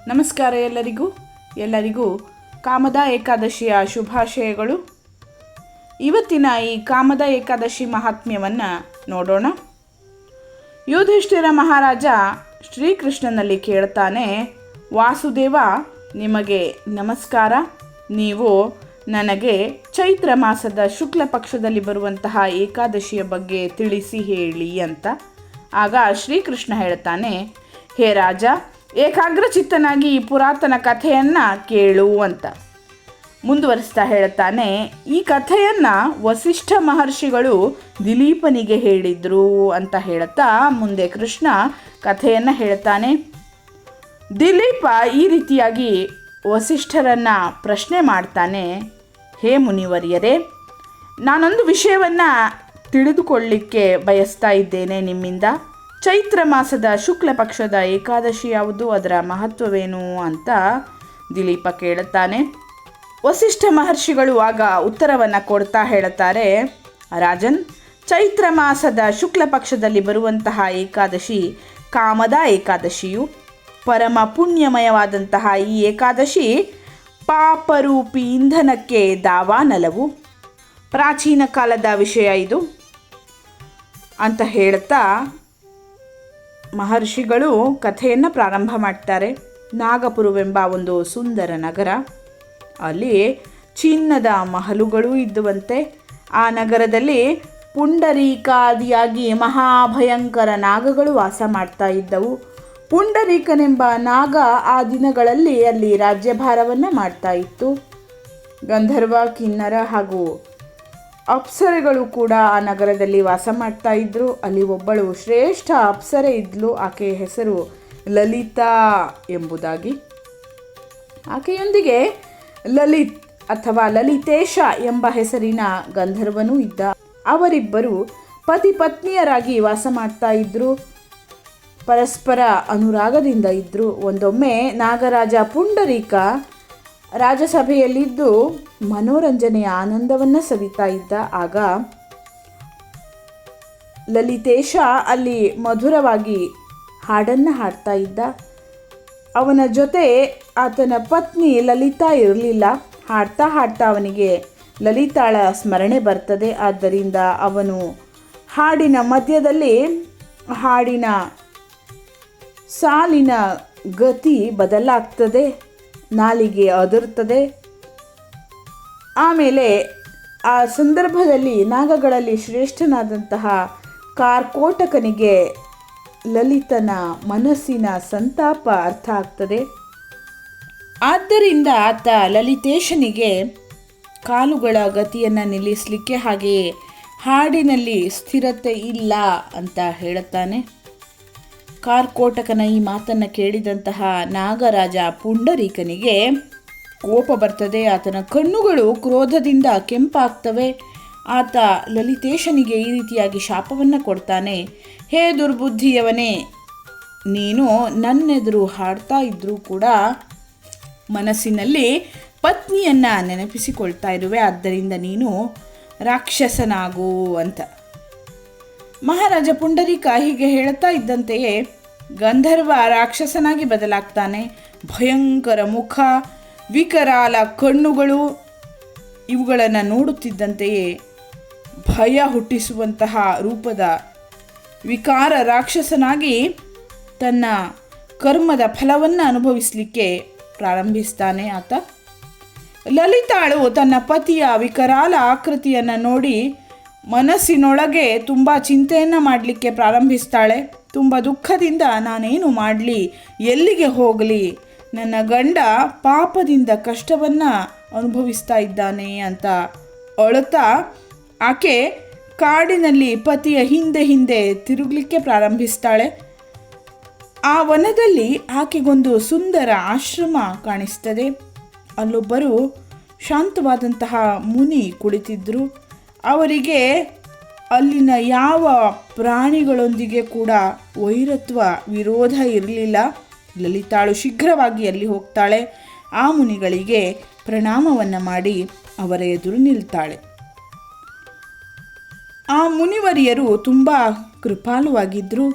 ನಮಸ್ಕಾರ ಎಲ್ಲರಿಗೂ ಕಾಮದ ಏಕಾದಶಿಯ ಶುಭಾಶಯಗಳು. ಇವತ್ತಿನ ಈ ಕಾಮದ ಏಕಾದಶಿ ಮಹಾತ್ಮ್ಯವನ್ನು ನೋಡೋಣ. ಯುಧಿಷ್ಠಿರ ಮಹಾರಾಜ ಶ್ರೀಕೃಷ್ಣನಲ್ಲಿ ಕೇಳ್ತಾನೆ, ವಾಸುದೇವ, ನಿಮಗೆ ನಮಸ್ಕಾರ. ನೀವು ನನಗೆ ಚೈತ್ರ ಮಾಸದ ಶುಕ್ಲ ಪಕ್ಷದಲ್ಲಿ ಬರುವಂತಹ ಏಕಾದಶಿಯ ಬಗ್ಗೆ ತಿಳಿಸಿ ಹೇಳಿ ಅಂತ. ಆಗ ಶ್ರೀಕೃಷ್ಣ ಹೇಳ್ತಾನೆ, ಹೇ ರಾಜ, ಏಕಾಗ್ರಚಿತ್ತನಾಗಿ ಈ ಪುರಾತನ ಕಥೆಯನ್ನು ಕೇಳು ಅಂತ ಮುಂದುವರಿಸ್ತಾ ಹೇಳ್ತಾನೆ. ಈ ಕಥೆಯನ್ನು ವಸಿಷ್ಠ ಮಹರ್ಷಿಗಳು ದಿಲೀಪನಿಗೆ ಹೇಳಿದ್ರು ಅಂತ ಹೇಳ್ತಾ ಮುಂದೆ ಕೃಷ್ಣ ಕಥೆಯನ್ನು ಹೇಳ್ತಾನೆ. ದಿಲೀಪ ಈ ರೀತಿಯಾಗಿ ವಸಿಷ್ಠರನ್ನು ಪ್ರಶ್ನೆ ಮಾಡ್ತಾನೆ, ಹೇ ಮುನಿವರ್ಯರೇ, ನಾನೊಂದು ವಿಷಯವನ್ನು ತಿಳಿದುಕೊಳ್ಳಲಿಕ್ಕೆ ಬಯಸ್ತಾ ಇದ್ದೇನೆ ನಿಮ್ಮಿಂದ. ಚೈತ್ರ ಮಾಸದ ಶುಕ್ಲ ಪಕ್ಷದ ಏಕಾದಶಿ ಯಾವುದು, ಅದರ ಮಹತ್ವವೇನು ಅಂತ ದಿಲೀಪ ಕೇಳುತ್ತಾನೆ. ವಸಿಷ್ಠ ಮಹರ್ಷಿಗಳು ಆಗ ಉತ್ತರವನ್ನು ಕೊಡ್ತಾ ಹೇಳುತ್ತಾರೆ, ರಾಜನ್, ಚೈತ್ರ ಮಾಸದ ಶುಕ್ಲ ಪಕ್ಷದಲ್ಲಿ ಬರುವಂತಹ ಏಕಾದಶಿ ಕಾಮದ ಏಕಾದಶಿಯು. ಪರಮ ಪುಣ್ಯಮಯವಾದಂತಹ ಈ ಏಕಾದಶಿ ಪಾಪರೂಪಿ ಇಂಧನಕ್ಕೆ ದಾವಾನಲವು. ಪ್ರಾಚೀನ ಕಾಲದ ವಿಷಯ ಇದು ಅಂತ ಹೇಳುತ್ತಾ ಮಹರ್ಷಿಗಳು ಕಥೆಯನ್ನು ಪ್ರಾರಂಭ ಮಾಡ್ತಾರೆ. ನಾಗಪುರವೆಂಬ ಒಂದು ಸುಂದರ ನಗರ, ಅಲ್ಲಿ ಚಿನ್ನದ ಮಹಲುಗಳು ಇದ್ದುವಂತೆ. ಆ ನಗರದಲ್ಲಿ ಪುಂಡರೀಕಾದಿಯಾಗಿ ಮಹಾಭಯಂಕರ ನಾಗಗಳು ವಾಸ ಮಾಡ್ತಾ ಇದ್ದವು. ಪುಂಡರೀಕನೆಂಬ ನಾಗ ಆ ದಿನಗಳಲ್ಲಿ ಅಲ್ಲಿ ರಾಜ್ಯಭಾರವನ್ನು ಮಾಡ್ತಾ ಇತ್ತು. ಗಂಧರ್ವ, ಕಿನ್ನರ ಹಾಗೂ ಅಪ್ಸರೆಗಳು ಕೂಡ ಆ ನಗರದಲ್ಲಿ ವಾಸ ಮಾಡ್ತಾ ಇದ್ದರು. ಅಲ್ಲಿ ಒಬ್ಬಳು ಶ್ರೇಷ್ಠ ಅಪ್ಸರೆ ಇದ್ಲು. ಆಕೆಯ ಹೆಸರು ಲಲಿತಾ ಎಂಬುದಾಗಿ. ಆಕೆಯೊಂದಿಗೆ ಲಲಿತ್ ಅಥವಾ ಲಲಿತೇಶ ಎಂಬ ಹೆಸರಿನ ಗಂಧರ್ವನೂ ಇದ್ದ. ಅವರಿಬ್ಬರು ಪತಿ ಪತ್ನಿಯರಾಗಿ ವಾಸ ಮಾಡ್ತಾ ಇದ್ದರು. ಪರಸ್ಪರ ಅನುರಾಗದಿಂದ ಇದ್ದರು. ಒಂದೊಮ್ಮೆ ನಾಗರಾಜ ಪುಂಡರೀಕ ರಾಜಸಭೆಯಲ್ಲಿದ್ದು ಮನೋರಂಜನೆಯ ಆನಂದವನ್ನು ಸವಿತಾ ಇದ್ದ. ಆಗ ಲಲಿತೇಶ ಅಲ್ಲಿ ಮಧುರವಾಗಿ ಹಾಡನ್ನು ಹಾಡ್ತಾ ಇದ್ದ. ಅವನ ಜೊತೆ ಆತನ ಪತ್ನಿ ಲಲಿತಾ ಇರಲಿಲ್ಲ. ಹಾಡ್ತಾ ಹಾಡ್ತಾ ಅವನಿಗೆ ಲಲಿತಾಳ ಸ್ಮರಣೆ ಬರ್ತದೆ. ಆದ್ದರಿಂದ ಅವನು ಹಾಡಿನ ಮಧ್ಯದಲ್ಲಿ ಹಾಡಿನ ಸಾಲಿನ ಗತಿ ಬದಲಾಗ್ತದೆ, ನಾಲಿಗೆ ಅದರ್ತದೆ. ಆಮೇಲೆ ಆ ಸಂದರ್ಭದಲ್ಲಿ ನಾಗಗಳಲ್ಲಿ ಶ್ರೇಷ್ಠನಾದಂತಹ ಕಾರ್ಕೋಟಕನಿಗೆ ಲಲಿತನ ಮನಸ್ಸಿನ ಸಂತಾಪ ಅರ್ಥ ಆಗ್ತದೆ. ಆದ್ದರಿಂದ ಆತ ಲಲಿತೇಶನಿಗೆ ಕಾಲುಗಳ ಗತಿಯನ್ನು ನಿಲ್ಲಿಸಲಿಕ್ಕೆ ಹಾಗೆಯೇ ಹಾಡಿನಲ್ಲಿ ಸ್ಥಿರತೆ ಇಲ್ಲ ಅಂತ ಹೇಳುತ್ತಾನೆ. ಕಾರ್ಕೋಟಕನ ಈ ಮಾತನ್ನು ಕೇಳಿದಂತಹ ನಾಗರಾಜ ಪುಂಡರೀಕನಿಗೆ ಕೋಪ ಬರ್ತದೆ. ಆತನ ಕಣ್ಣುಗಳು ಕ್ರೋಧದಿಂದ ಕೆಂಪಾಗ್ತವೆ. ಆತ ಲಲಿತೇಶನಿಗೆ ಈ ರೀತಿಯಾಗಿ ಶಾಪವನ್ನು ಕೊಡ್ತಾನೆ. ಹೇ ದುರ್ಬುದ್ಧಿಯವನೇ, ನೀನು ನನ್ನೆದುರು ಹಾಡ್ತಾ ಇದ್ರೂ ಕೂಡ ಮನಸ್ಸಿನಲ್ಲಿ ಪತ್ನಿಯನ್ನು ನೆನಪಿಸಿಕೊಳ್ತಾ ಇರುವೆ. ಆದ್ದರಿಂದ ನೀನು ರಾಕ್ಷಸನಾಗು ಅಂತ. ಮಹಾರಾಜ ಪುಂಡರೀಕ ಹೀಗೆ ಹೇಳ್ತಾ ಇದ್ದಂತೆಯೇ ಗಂಧರ್ವ ರಾಕ್ಷಸನಾಗಿ ಬದಲಾಗ್ತಾನೆ. ಭಯಂಕರ ಮುಖ, ವಿಕರಾಲ ಕಣ್ಣುಗಳು, ಇವುಗಳನ್ನು ನೋಡುತ್ತಿದ್ದಂತೆಯೇ ಭಯ ಹುಟ್ಟಿಸುವಂತಹ ರೂಪದ ವಿಕಾರ ರಾಕ್ಷಸನಾಗಿ ತನ್ನ ಕರ್ಮದ ಫಲವನ್ನು ಅನುಭವಿಸಲಿಕ್ಕೆ ಪ್ರಾರಂಭಿಸ್ತಾನೆ ಆತ. ಲಲಿತಾಳು ತನ್ನ ಪತಿಯ ವಿಕರಾಲ ಆಕೃತಿಯನ್ನು ನೋಡಿ ಮನಸ್ಸಿನೊಳಗೆ ತುಂಬ ಚಿಂತೆಯನ್ನು ಮಾಡಲಿಕ್ಕೆ ಪ್ರಾರಂಭಿಸ್ತಾಳೆ. ತುಂಬ ದುಃಖದಿಂದ ನಾನೇನು ಮಾಡಲಿ, ಎಲ್ಲಿಗೆ ಹೋಗಲಿ, ನನ್ನ ಗಂಡ ಪಾಪದಿಂದ ಕಷ್ಟವನ್ನು ಅನುಭವಿಸ್ತಾ ಇದ್ದಾನೆ ಅಂತ ಅಳುತ್ತಾ ಆಕೆ ಕಾಡಿನಲ್ಲಿ ಪತಿಯ ಹಿಂದೆ ಹಿಂದೆ ತಿರುಗಲಿಕ್ಕೆ ಪ್ರಾರಂಭಿಸ್ತಾಳೆ. ಆ ವನದಲ್ಲಿ ಆಕೆಗೊಂದು ಸುಂದರ ಆಶ್ರಮ ಕಾಣಿಸ್ತದೆ. ಅಲ್ಲೊಬ್ಬರು ಶಾಂತವಾದಂತಹ ಮುನಿ ಕುಳಿತಿದ್ದರು. ಅವರಿಗೆ ಅಲ್ಲಿನ ಯಾವ ಪ್ರಾಣಿಗಳೊಂದಿಗೆ ಕೂಡ ವೈರತ್ವ ವಿರೋಧ ಇರಲಿಲ್ಲ. ಲಲಿತಾಳು ಶೀಘ್ರವಾಗಿ ಅಲ್ಲಿ ಹೋಗ್ತಾಳೆ. ಆ ಮುನಿಗಳಿಗೆ ಪ್ರಣಾಮವನ್ನು ಮಾಡಿ ಅವರ ಎದುರು ನಿಲ್ತಾಳೆ. ಆ ಮುನಿವರಿಯರು ತುಂಬ ಕೃಪಾಳುವಾಗಿದ್ದರು.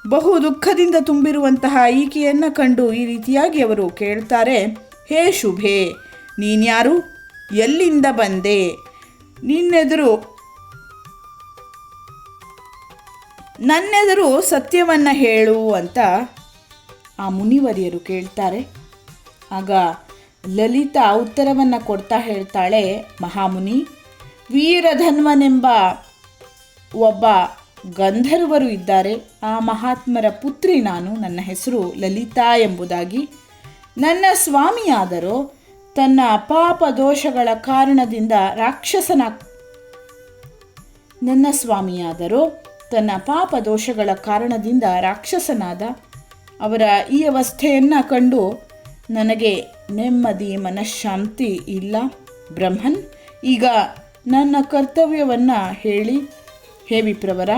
ಬಹು ದುಃಖದಿಂದ ತುಂಬಿರುವಂತಹ ಈಕೆಯನ್ನು ಕಂಡು ಈ ರೀತಿಯಾಗಿ ಅವರು ಕೇಳ್ತಾರೆ, ಹೇ ಶುಭೆ, ನೀನ್ಯಾರು, ಎಲ್ಲಿಂದ ಬಂದೆ, ನನ್ನೆದುರು ಸತ್ಯವನ್ನು ಹೇಳು ಅಂತ ಆ ಮುನಿವರಿಯರು ಕೇಳ್ತಾರೆ. ಆಗ ಲಲಿತಾ ಉತ್ತರವನ್ನು ಕೊಡ್ತಾ ಹೇಳ್ತಾಳೆ, ಮಹಾಮುನಿ, ವೀರಧನ್ವನೆಂಬ ಒಬ್ಬ ಗಂಧರ್ವರು ಇದ್ದಾರೆ. ಆ ಮಹಾತ್ಮರ ಪುತ್ರಿ ನಾನು. ನನ್ನ ಹೆಸರು ಲಲಿತಾ ಎಂಬುದಾಗಿ. ನನ್ನ ಸ್ವಾಮಿಯಾದರೂ ತನ್ನ ಪಾಪ ದೋಷಗಳ ಕಾರಣದಿಂದ ರಾಕ್ಷಸನಾದ. ಅವರ ಈ ಅವಸ್ಥೆಯನ್ನು ಕಂಡು ನನಗೆ ನೆಮ್ಮದಿ ಮನಃಶಾಂತಿ ಇಲ್ಲ. ಬ್ರಹ್ಮನ್, ಈಗ ನನ್ನ ಕರ್ತವ್ಯವನ್ನು ಹೇಳಿ. ಹೇ ವಿಪ್ರವರ,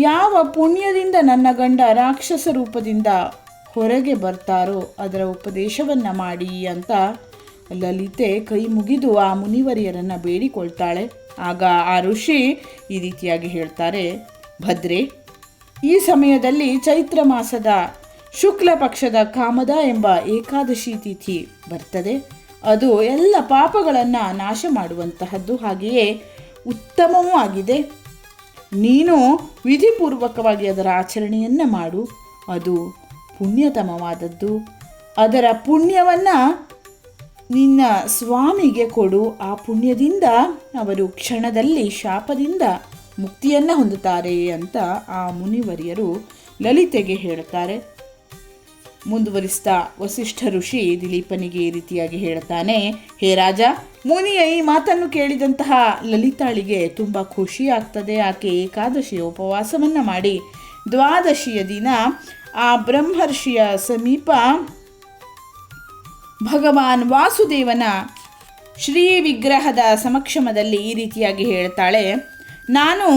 ಯಾವ ಪುಣ್ಯದಿಂದ ನನ್ನ ಗಂಡ ರಾಕ್ಷಸ ರೂಪದಿಂದ ಹೊರಗೆ ಬರ್ತಾರೋ ಅದರ ಉಪದೇಶವನ್ನು ಮಾಡಿ ಅಂತ ಲಲಿತೆ ಕೈ ಮುಗಿದು ಆ ಮುನಿವರಿಯರನ್ನು ಬೇಡಿಕೊಳ್ತಾಳೆ. ಆಗ ಆ ಋಷಿ ಈ ರೀತಿಯಾಗಿ ಹೇಳ್ತಾರೆ, ಭದ್ರೆ, ಈ ಸಮಯದಲ್ಲಿ ಚೈತ್ರ ಮಾಸದ ಶುಕ್ಲ ಪಕ್ಷದ ಕಾಮದ ಎಂಬ ಏಕಾದಶಿ ತಿಥಿ ಬರ್ತದೆ. ಅದು ಎಲ್ಲ ಪಾಪಗಳನ್ನು ನಾಶ ಮಾಡುವಂತಹದ್ದು, ಹಾಗೆಯೇ ಉತ್ತಮವೂ ಆಗಿದೆ. ನೀನು ವಿಧಿಪೂರ್ವಕವಾಗಿ ಅದರ ಆಚರಣೆಯನ್ನು ಮಾಡು. ಅದು ಪುಣ್ಯತಮವಾದದ್ದು. ಅದರ ಪುಣ್ಯವನ್ನು ನಿನ್ನ ಸ್ವಾಮಿಗೆ ಕೊಡು. ಆ ಪುಣ್ಯದಿಂದ ಅವರು ಕ್ಷಣದಲ್ಲಿ ಶಾಪದಿಂದ ಮುಕ್ತಿಯನ್ನು ಹೊಂದುತ್ತಾರೆ ಅಂತ ಆ ಮುನಿವರಿಯರು ಲಲಿತೆಗೆ ಹೇಳುತ್ತಾರೆ. ಮುಂದುವರಿಸ್ತಾ ವಸಿಷ್ಠ ಋಷಿ ದಿಲೀಪನಿಗೆ ಈ ರೀತಿಯಾಗಿ ಹೇಳ್ತಾನೆ, ಹೇ ರಾಜ, ಮುನಿಯ ಈ ಮಾತನ್ನು ಕೇಳಿದಂತಹ ಲಲಿತಾಳಿಗೆ ತುಂಬ ಖುಷಿ ಆಗ್ತದೆ. ಆಕೆ ಏಕಾದಶಿಯ ಉಪವಾಸವನ್ನು ಮಾಡಿ ದ್ವಾದಶಿಯ ದಿನ ಆ ಬ್ರಹ್ಮರ್ಷಿಯ ಸಮೀಪ ಭಗವಾನ್ ವಾಸುದೇವನ ಶ್ರೀ ವಿಗ್ರಹದ ಸಮಕ್ಷಮದಲ್ಲಿ ಈ ರೀತಿಯಾಗಿ ಹೇಳ್ತಾಳೆ, ನಾನು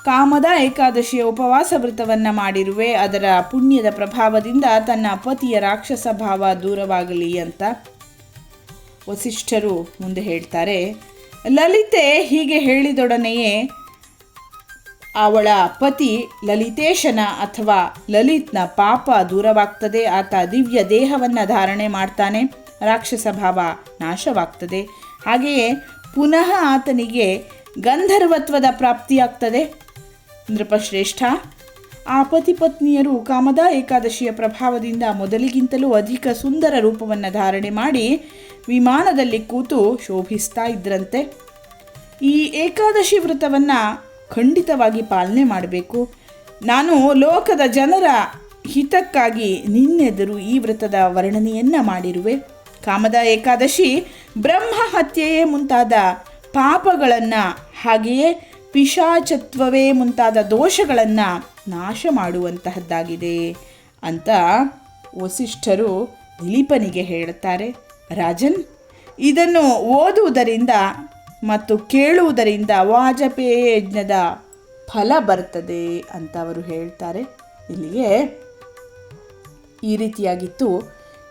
ಕಾಮದ ಏಕಾದಶಿಯ ಉಪವಾಸ ವ್ರತವನ್ನು ಮಾಡಿರುವೆ. ಅದರ ಪುಣ್ಯದ ಪ್ರಭಾವದಿಂದ ತನ್ನ ಪತಿಯ ರಾಕ್ಷಸ ಭಾವ ದೂರವಾಗಲಿ ಅಂತ. ವಸಿಷ್ಠರು ಮುಂದೆ ಹೇಳ್ತಾರೆ, ಲಲಿತೆ ಹೀಗೆ ಹೇಳಿದೊಡನೆಯೇ ಅವಳ ಪತಿ ಲಲಿತೇಶನ ಅಥವಾ ಲಲಿತ್ನ ಪಾಪ ದೂರವಾಗ್ತದೆ. ಆತ ದಿವ್ಯ ದೇಹವನ್ನು ಧಾರಣೆ ಮಾಡ್ತಾನೆ. ರಾಕ್ಷಸ ಭಾವ ನಾಶವಾಗ್ತದೆ. ಹಾಗೆಯೇ ಪುನಃ ಆತನಿಗೆ ಗಂಧರ್ವತ್ವದ ಪ್ರಾಪ್ತಿಯಾಗ್ತದೆ. ನೃಪಶ್ರೇಷ್ಠ, ಆ ಪತಿ ಪತ್ನಿಯರು ಕಾಮದ ಏಕಾದಶಿಯ ಪ್ರಭಾವದಿಂದ ಮೊದಲಿಗಿಂತಲೂ ಅಧಿಕ ಸುಂದರ ರೂಪವನ್ನು ಧಾರಣೆ ಮಾಡಿ ವಿಮಾನದಲ್ಲಿ ಕೂತು ಶೋಭಿಸ್ತಾ ಇದ್ರಂತೆ. ಈ ಏಕಾದಶಿ ವ್ರತವನ್ನು ಖಂಡಿತವಾಗಿ ಪಾಲನೆ ಮಾಡಬೇಕು. ನಾನು ಲೋಕದ ಜನರ ಹಿತಕ್ಕಾಗಿ ನಿನ್ನೆದುರು ಈ ವ್ರತದ ವರ್ಣನೆಯನ್ನು ಮಾಡಿರುವೆ. ಕಾಮದ ಏಕಾದಶಿ ಬ್ರಹ್ಮ ಹತ್ಯೆಯೇ ಮುಂತಾದ ಪಾಪಗಳನ್ನು, ಹಾಗೆಯೇ ಪಿಶಾಚತ್ವವೇ ಮುಂತಾದ ದೋಷಗಳನ್ನು ನಾಶ ಮಾಡುವಂತಹದ್ದಾಗಿದೆ ಅಂತ ವಸಿಷ್ಠರು ದಿಲೀಪನಿಗೆ ಹೇಳುತ್ತಾರೆ. ರಾಜನ್, ಇದನ್ನು ಓದುವುದರಿಂದ ಮತ್ತು ಕೇಳುವುದರಿಂದ ವಾಜಪೇಯ ಯಜ್ಞದ ಫಲ ಬರ್ತದೆ ಅಂತ ಅವರು ಹೇಳ್ತಾರೆ. ಇಲ್ಲಿಗೆ ಈ ರೀತಿಯಾಗಿತ್ತು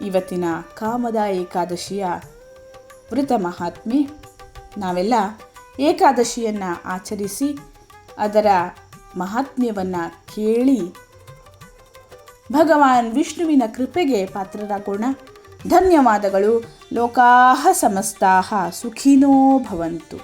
ಇವತ್ತಿನ ಕಾಮದ ಏಕಾದಶಿಯ ವೃತ ಮಹಾತ್ಮೆ. ನಾವೆಲ್ಲ ಏಕಾದಶಿಯನ್ನು ಆಚರಿಸಿ ಅದರ ಮಹಾತ್ಮ್ಯವನ್ನು ಕೇಳಿ ಭಗವಾನ್ ವಿಷ್ಣುವಿನ ಕೃಪೆಗೆ ಪಾತ್ರರಾಗೋಣ. ಧನ್ಯವಾದಗಳು. ಲೋಕಾಃ ಸಮಸ್ತಾಃ ಸುಖಿನೋ ಭವಂತು.